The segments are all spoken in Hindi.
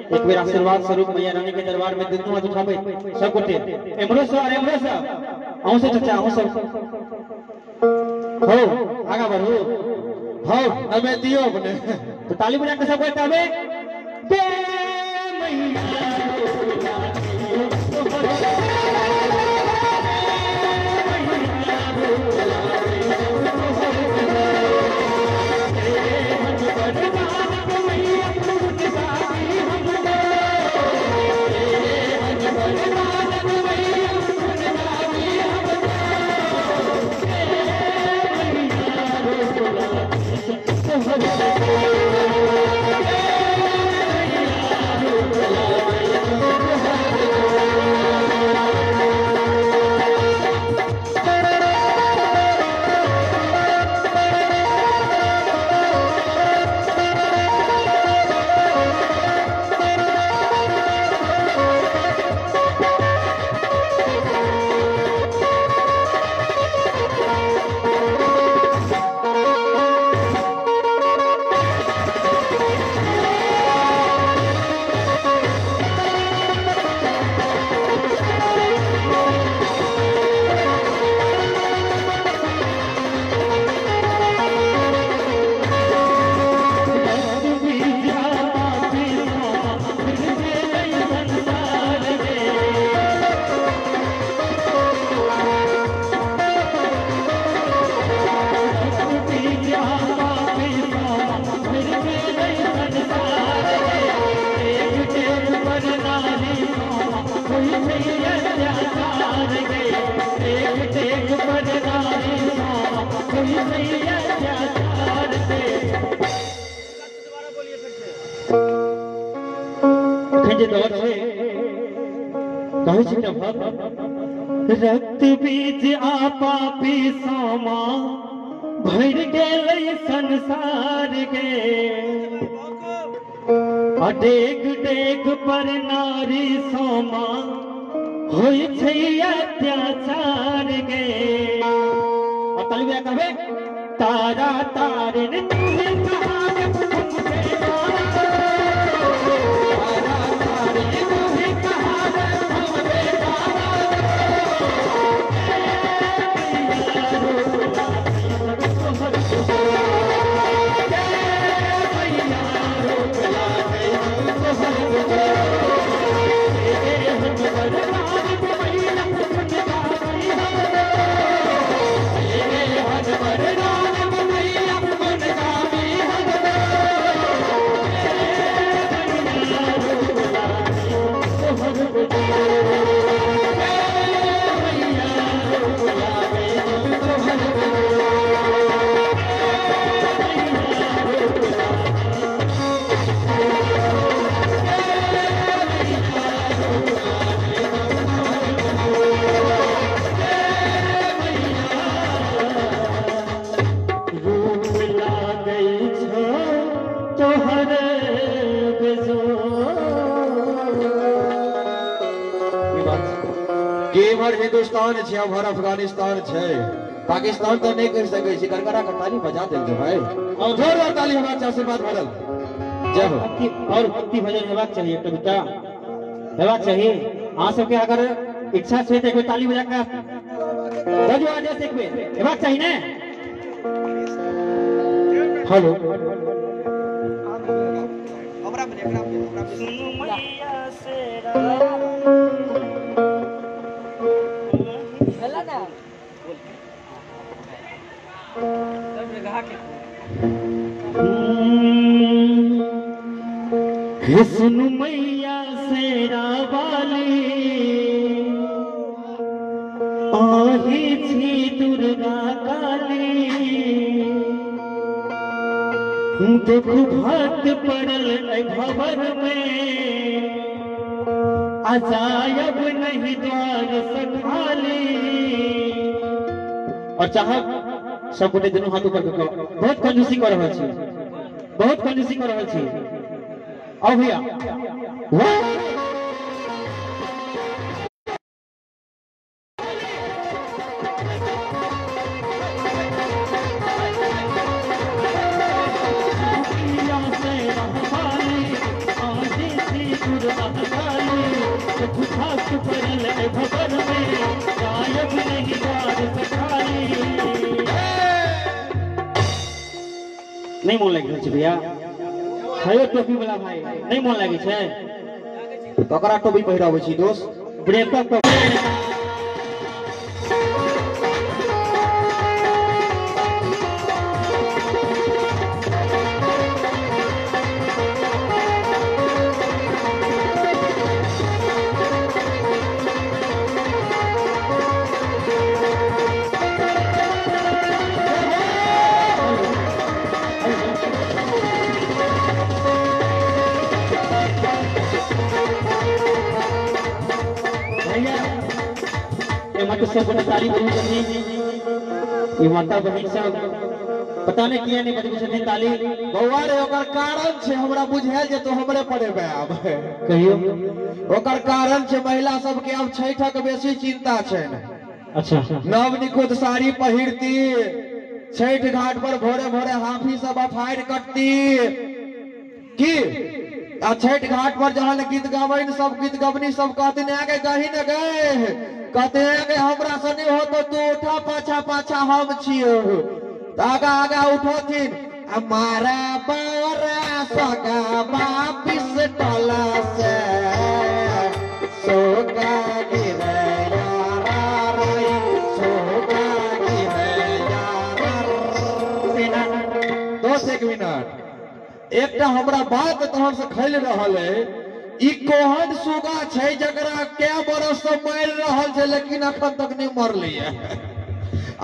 एक बेर आशीर्वाद स्वरूप मैया रानी के दरबार में दुनू हाथ उठाबे सब गोटे एमरो से अहू से चाचा अहू सब हो आगा बढ़ू हो हमें दियो अपने तो ताली बजा के सब बतावे बे मैया रक्त बीज आपा पीसामा भर गेलै संसार गे डेग डेग पर नारी सोमा होई छै अत्याचार गे और तलबिया कहबे तारा तारिन तुझे कहा हिंदुस्तान है और अफगानिस्तान है पाकिस्तान तो नहीं कर सके छी करकरा का ताली बजा दे भाई और जोरदार ताली हमारे चाचा से बात भरल जय हो और भक्ति भजन हेबाक चाहिए कविता हेबाक चाहिए आ सबके अगर इच्छा छै त कोई ताली बजा के बजवा दे सकबे हेबाक चाहिए ने हेलो सुनु मैया शेरा हेला ना हे सुनु मैया शेरा वाली आही छी दुर्गा काली देखो भक्त पड़ल भवन में अजायब नहीं द्वार सखाली। और चाहब सब गोटे दोनों हाथ ऊपर करो, बहुत कंजूसी कर रहल छी, बहुत कंजूसी कर रहल छी। आओ भैया नहीं मन लगे छै भैया, है टोपी वाला भाई नहीं मन लगे छै, ककरा टोपी पहिराबै छी दोस्त? ब्रेकअप सब ताली बनी छथिन। ई माता बहिन सब पता नहीं किया नहीं बजबै छथिन ताली। बौआ रे ओकर कारण छै हमरा बुझायल जे तो हमरे पड़ेबे आब कहियो। ओकर कारण छै महिला सब के अब छठक बेसी चिंता छै। अच्छा नव निकुत साड़ी पहिरती, छठ घाट पर भोरे भोरे हाफी सब अफाइर कटती की आ छठ घाट पर जहां गीत गाबैन सब गीत गबनी सब कहते ने आगे गही न गए, कहते हैं कि हमरा से नहीं हो तो तू उठा, पाछा पाछा हम छियो, आगा आगा उठोथिन हमारा बारा सगा वापिस टला से सोगा गिरे यारा रे, सोगा गिरे यारा। 2 मिनट एकटा हमरा बात तहन से खैल रहल है। ई कोहन सुगा छै जकरा के बरस से मार रहल छै लेकिन अखन तक नहीं मरलै है।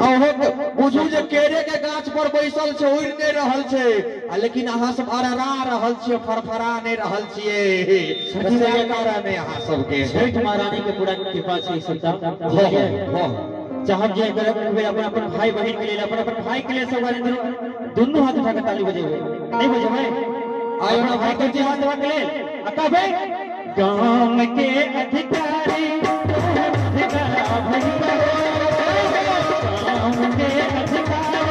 अहो बुझू जे केरे के गाछ पर बैसल छै, उड़ नहीं रहल छै, लेकिन अहाँ सब अररा रहल छियै, फरफरा नहीं रहल छियै। सही कारण है अहाँ सब के छठ महारानी के पूरा कृपा छै। सब चाहब जे अपन अपन भाई बहन के लिए, अपन भाई के लिए सब दोनों हाथ उठा के ताली बजेबे, नहीं बजेबे? आयो ना भाई के हाथ उठा के ले अकाबे गांव के अधिकारी अधिकार भैया, गांव के अधिकारी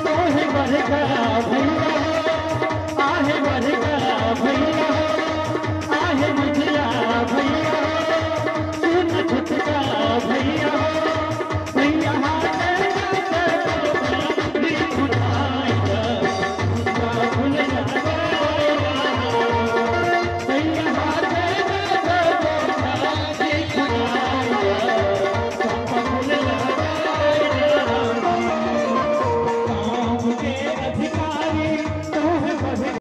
तोहे बरका